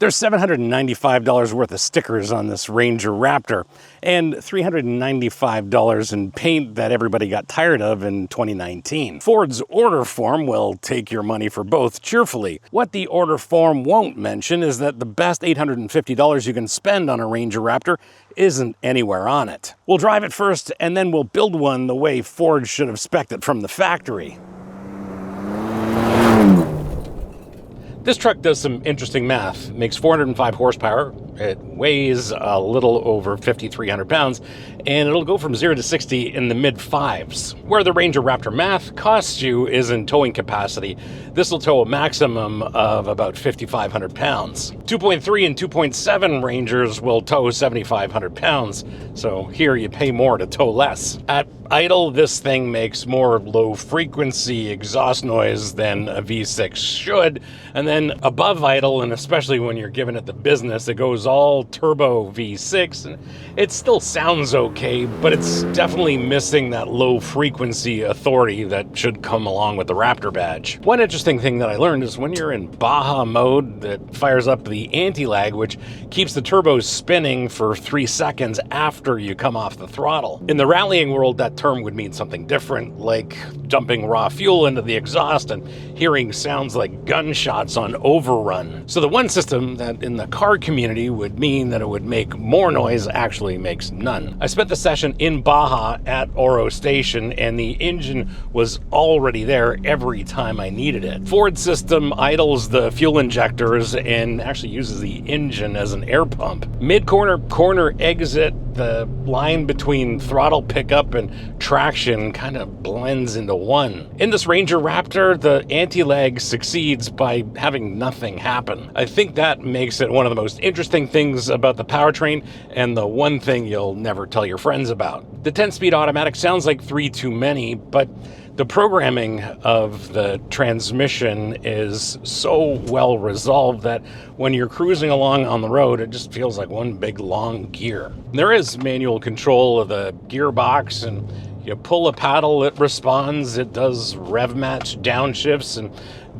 There's $795 worth of stickers on this Ranger Raptor and $395 in paint that everybody got tired of in 2019. Ford's order form will take your money for both cheerfully. What the order form won't mention is that the best $850 you can spend on a Ranger Raptor isn't anywhere on it. We'll drive it first and then we'll build one the way Ford should have spec'd it from the factory. This truck does some interesting math. It makes 405 horsepower, it weighs a little over 5,300 pounds, and it'll go from 0 to 60 in the mid-5s. Where the Ranger Raptor math costs you is in towing capacity. This will tow a maximum of about 5,500 pounds. 2.3 and 2.7 Rangers will tow 7,500 pounds, so here you pay more to tow less. At idle, this thing makes more low-frequency exhaust noise than a V6 should, and then above idle, and especially when you're giving it the business, it goes all turbo V6, and it still sounds okay, but it's definitely missing that low-frequency authority that should come along with the Raptor badge. One interesting thing that I learned is when you're in Baja mode, that fires up the anti-lag, which keeps the turbos spinning for 3 seconds after you come off the throttle. In the rallying world, that term would mean something different, like dumping raw fuel into the exhaust and hearing sounds like gunshots on overrun. So the one system that in the car community would mean that it would make more noise actually makes none. I spent the session in Baja at Oro Station and the engine was already there every time I needed it. Ford system idles the fuel injectors and actually uses the engine as an air pump. Mid-corner, corner exit, the line between throttle pickup and traction kind of blends into one. In this Ranger Raptor, the anti-lag succeeds by having nothing happen. I think that makes it one of the most interesting things about the powertrain and the one thing you'll never tell your friends about. The 10-speed automatic sounds like 3 too many, but the programming of the transmission is so well resolved that when you're cruising along on the road, it just feels like one big long gear. There is manual control of the gearbox, and you pull a paddle, it responds, it does rev match downshifts, and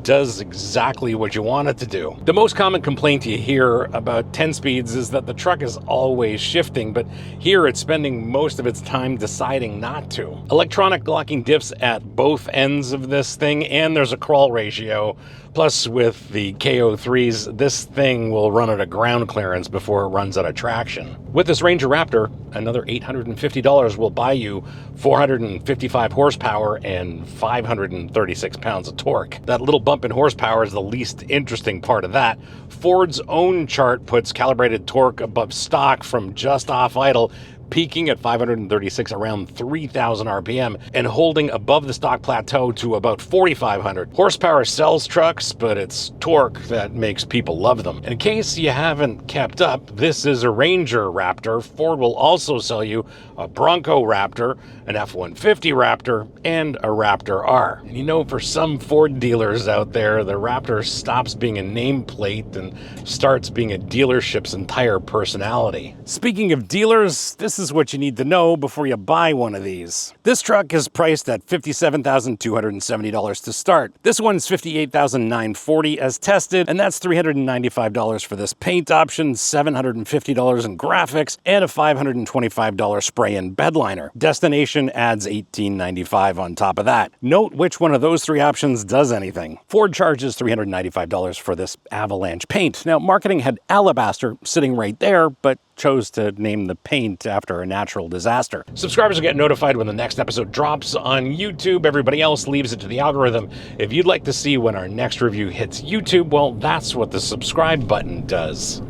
does exactly what you want it to do. The most common complaint you hear about 10 speeds is that the truck is always shifting, but here it's spending most of its time deciding not to. Electronic locking diffs at both ends of this thing, and there's a crawl ratio. Plus, with the KO3s, this thing will run at a ground clearance before it runs out of traction. With this Ranger Raptor, another $850 will buy you 455 horsepower and 536 pounds of torque. That little bump in horsepower is the least interesting part of that. Ford's own chart puts calibrated torque above stock from just off idle, peaking at 536 around 3,000 RPM and holding above the stock plateau to about 4,500. Horsepower sells trucks, but it's torque that makes people love them. In case you haven't kept up, this is a Ranger Raptor. Ford will also sell you a Bronco Raptor, an F-150 Raptor, and a Raptor R. And you know, for some Ford dealers out there, the Raptor stops being a nameplate and starts being a dealership's entire personality. Speaking of dealers, this is what you need to know before you buy one of these. This truck is priced at $57,270 to start. This one's $58,940 as tested, and that's $395 for this paint option, $750 in graphics, and a $525 spray-in bedliner. Destination adds $1,895 on top of that. Note which one of those three options does anything. Ford charges $395 for this Avalanche paint. Now, marketing had Alabaster sitting right there, but chose to name the paint after a natural disaster. Subscribers will get notified when the next episode drops on YouTube. Everybody else leaves it to the algorithm. If you'd like to see when our next review hits YouTube, well, that's what the subscribe button does.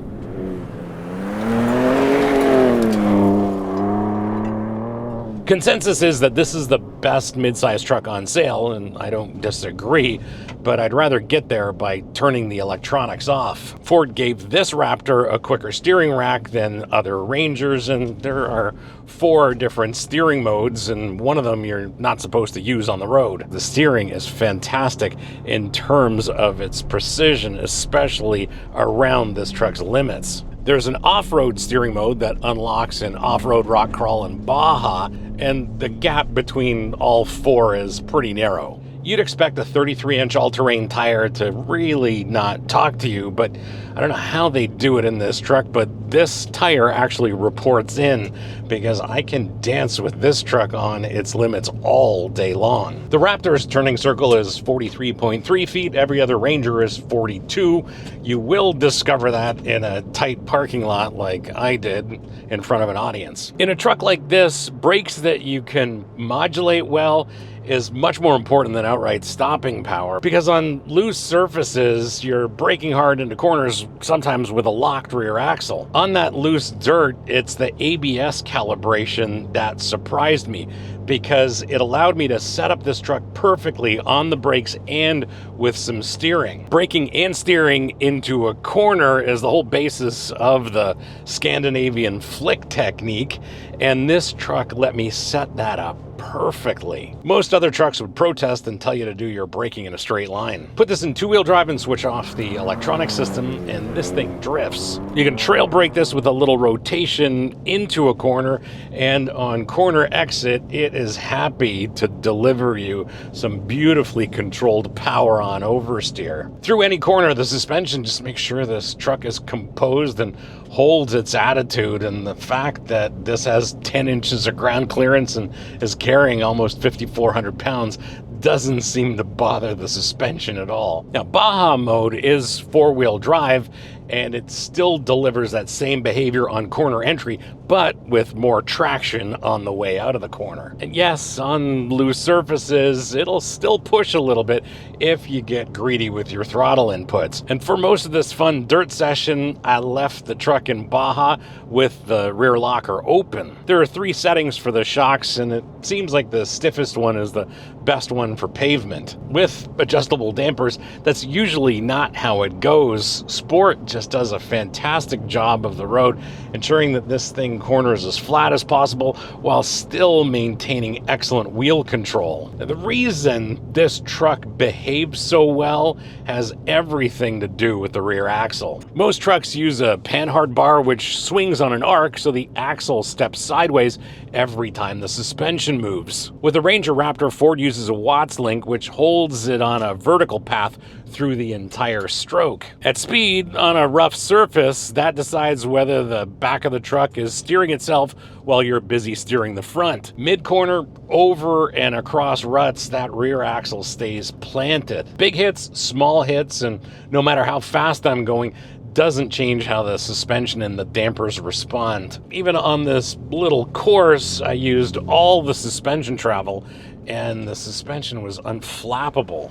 Consensus is that this is the best midsize truck on sale, and I don't disagree, but I'd rather get there by turning the electronics off. Ford gave this Raptor a quicker steering rack than other Rangers, and there are 4 different steering modes, and one of them you're not supposed to use on the road. The steering is fantastic in terms of its precision, especially around this truck's limits. There's an off-road steering mode that unlocks in off-road rock crawl and Baja, and the gap between all 4 is pretty narrow. You'd expect a 33-inch all-terrain tire to really not talk to you, but I don't know how they do it in this truck, but this tire actually reports in because I can dance with this truck on its limits all day long. The Raptor's turning circle is 43.3 feet. Every other Ranger is 42. You will discover that in a tight parking lot like I did in front of an audience. In a truck like this, brakes that you can modulate well is much more important than outright stopping power, because on loose surfaces, you're braking hard into corners, sometimes with a locked rear axle. On that loose dirt, it's the ABS calibration that surprised me, because it allowed me to set up this truck perfectly on the brakes and with some steering. Braking and steering into a corner is the whole basis of the Scandinavian flick technique, and this truck let me set that up perfectly. Most other trucks would protest and tell you to do your braking in a straight line. Put this in two-wheel drive and switch off the electronic system, and this thing drifts. You can trail brake this with a little rotation into a corner, and on corner exit, it is happy to deliver you some beautifully controlled power on oversteer. Through any corner, the suspension just makes sure this truck is composed and holds its attitude, and the fact that this has 10 inches of ground clearance and is carrying almost 5,400 pounds doesn't seem to bother the suspension at all. Now, Baja mode is four-wheel drive, and it still delivers that same behavior on corner entry, but with more traction on the way out of the corner. And yes, on loose surfaces, it'll still push a little bit if you get greedy with your throttle inputs. And for most of this fun dirt session, I left the truck in Baja with the rear locker open. There are 3 settings for the shocks, and it seems like the stiffest one is the best one for pavement. With adjustable dampers, that's usually not how it goes. Sport just does a fantastic job of the road, ensuring that this thing corners as flat as possible while still maintaining excellent wheel control. Now, the reason this truck behaves so well has everything to do with the rear axle. Most trucks use a panhard bar which swings on an arc, so the axle steps sideways every time the suspension moves. With the Ranger Raptor, Ford uses a Watts link which holds it on a vertical path through the entire stroke. At speed, on a rough surface, that decides whether the back of the truck is steering itself while you're busy steering the front. Mid-corner, over and across ruts, that rear axle stays planted. Big hits, small hits, and no matter how fast I'm going, doesn't change how the suspension and the dampers respond. Even on this little course, I used all the suspension travel, and the suspension was unflappable.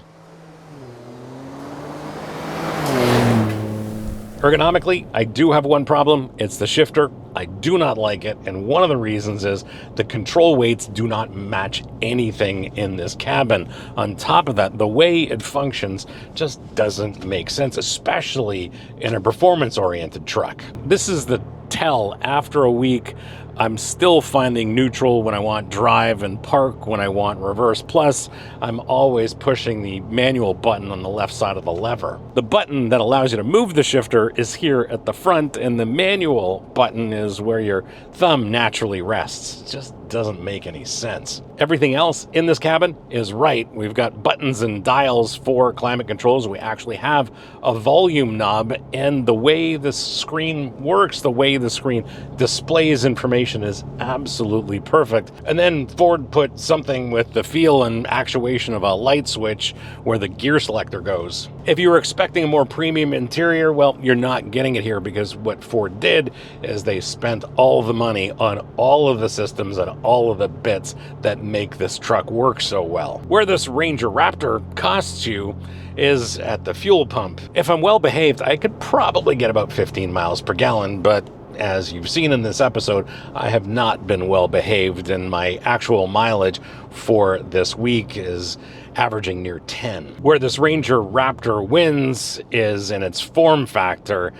Ergonomically, I do have one problem. It's the shifter. I do not like it, and one of the reasons is the control weights do not match anything in this cabin. On top of that, the way it functions just doesn't make sense, especially in a performance-oriented truck. This is the tell. After a week, I'm still finding neutral when I want drive and park when I want reverse. Plus, I'm always pushing the manual button on the left side of the lever. The button that allows you to move the shifter is here at the front, and the manual button is where your thumb naturally rests. It just doesn't make any sense. Everything else in this cabin is right. We've got buttons and dials for climate controls. We actually have a volume knob, and the way the screen works, the way the screen displays information is absolutely perfect. And then Ford put something with the feel and actuation of a light switch where the gear selector goes. If you were expecting a more premium interior, well, you're not getting it here, because what Ford did is they spent all the money on all of the systems and all of the bits that make this truck work so well. Where this Ranger Raptor costs you is at the fuel pump. If I'm well behaved, I could probably get about 15 miles per gallon, but as you've seen in this episode, I have not been well behaved, and my actual mileage for this week is averaging near 10. Where this Ranger Raptor wins is in its form factor.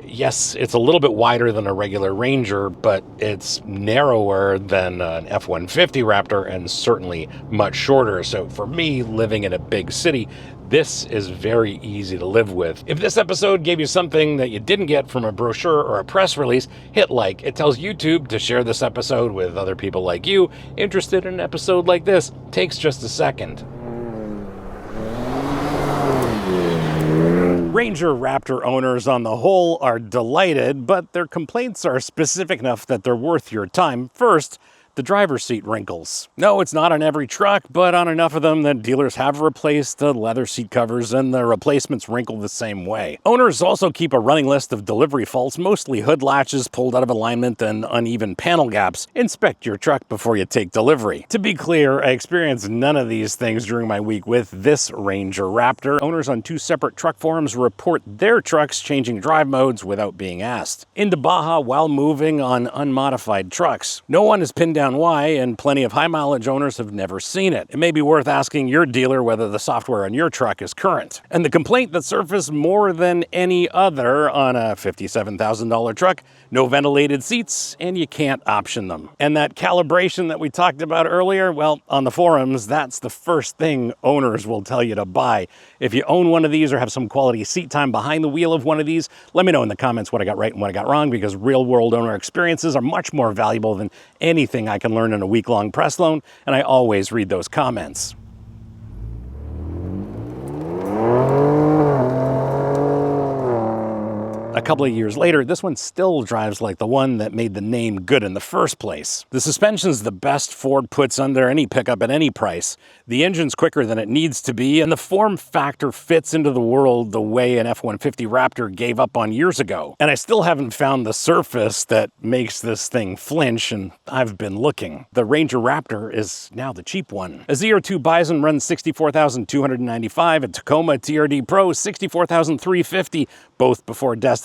Yes, it's a little bit wider than a regular Ranger, but it's narrower than an F-150 Raptor and certainly much shorter. So for me, living in a big city, this is very easy to live with. If this episode gave you something that you didn't get from a brochure or a press release, hit like. It tells YouTube to share this episode with other people like you interested in an episode like this. Takes just a second. Ranger Raptor owners on the whole are delighted, but their complaints are specific enough that they're worth your time. First, the driver's seat wrinkles. No, it's not on every truck, but on enough of them that dealers have replaced the leather seat covers and the replacements wrinkle the same way. Owners also keep a running list of delivery faults, mostly hood latches pulled out of alignment and uneven panel gaps. Inspect your truck before you take delivery. To be clear, I experienced none of these things during my week with this Ranger Raptor. Owners on 2 separate truck forums report their trucks changing drive modes without being asked. Into Baja while moving on unmodified trucks. No one is pinned down why, and plenty of high mileage owners have never seen it. It may be worth asking your dealer whether the software on your truck is current. And the complaint that surfaced more than any other on a $57,000 truck: no ventilated seats, and you can't option them. And that calibration that we talked about earlier, well, on the forums, that's the first thing owners will tell you to buy. If you own one of these or have some quality seat time behind the wheel of one of these, let me know in the comments what I got right and what I got wrong, because real world owner experiences are much more valuable than anything I can learn in a week-long press loan, and I always read those comments. A couple of years later, this one still drives like the one that made the name good in the first place. The suspension's the best Ford puts under any pickup at any price. The engine's quicker than it needs to be, and the form factor fits into the world the way an F-150 Raptor gave up on years ago. And I still haven't found the surface that makes this thing flinch, and I've been looking. The Ranger Raptor is now the cheap one. A ZR2 Bison runs $64,295, a Tacoma TRD Pro $64,350, both before destination,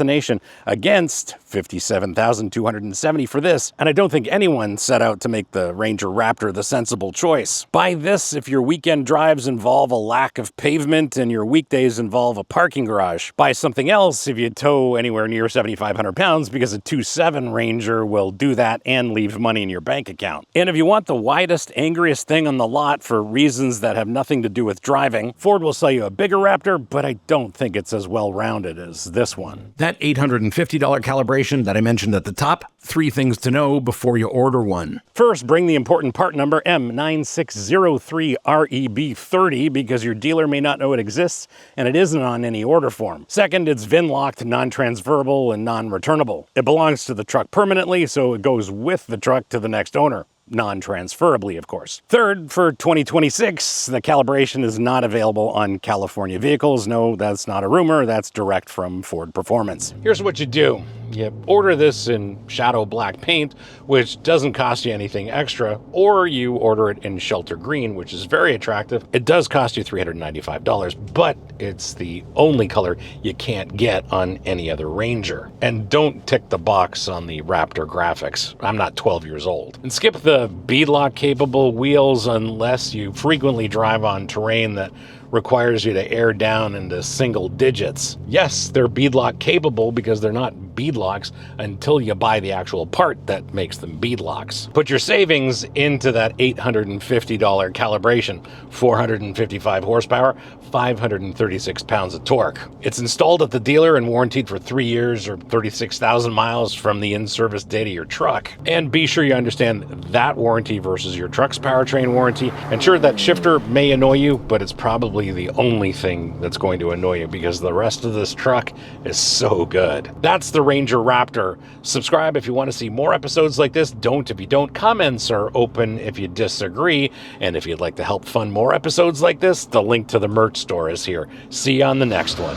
against $57,270 for this. And I don't think anyone set out to make the Ranger Raptor the sensible choice. Buy this if your weekend drives involve a lack of pavement and your weekdays involve a parking garage. Buy something else if you tow anywhere near 7,500 pounds, because a 2.7 Ranger will do that and leave money in your bank account. And if you want the widest, angriest thing on the lot for reasons that have nothing to do with driving, Ford will sell you a bigger Raptor, but I don't think it's as well-rounded as this one. That $850 calibration that I mentioned at the top, 3 things to know before you order one. First, bring the important part number M9603REB30, because your dealer may not know it exists and it isn't on any order form. Second, it's VIN-locked, non-transferable, and non-returnable. It belongs to the truck permanently, so it goes with the truck to the next owner. Non-transferably, of course. Third, for 2026, the calibration is not available on California vehicles. No, that's not a rumor. That's direct from Ford Performance. Here's what you do. You order this in shadow black paint, which doesn't cost you anything extra, or you order it in shelter green, which is very attractive. It does cost you $395, but it's the only color you can't get on any other Ranger. And don't tick the box on the Raptor graphics. I'm not 12 years old. And skip the beadlock capable wheels unless you frequently drive on terrain that requires you to air down into single digits. Yes, they're beadlock capable because they're not beadlocks until you buy the actual part that makes them beadlocks. Put your savings into that $850 calibration, 455 horsepower, 536 pounds of torque. It's installed at the dealer and warranted for 3 years or 36,000 miles from the in-service date of your truck. And be sure you understand that warranty versus your truck's powertrain warranty. And sure, that shifter may annoy you, but it's probably the only thing that's going to annoy you, because the rest of this truck is so good. That's the Ranger Raptor. Subscribe if you want to see more episodes like this. Don't if you don't. Comments are open if you disagree. And if you'd like to help fund more episodes like this, the link to the merch store is here. See you on the next one.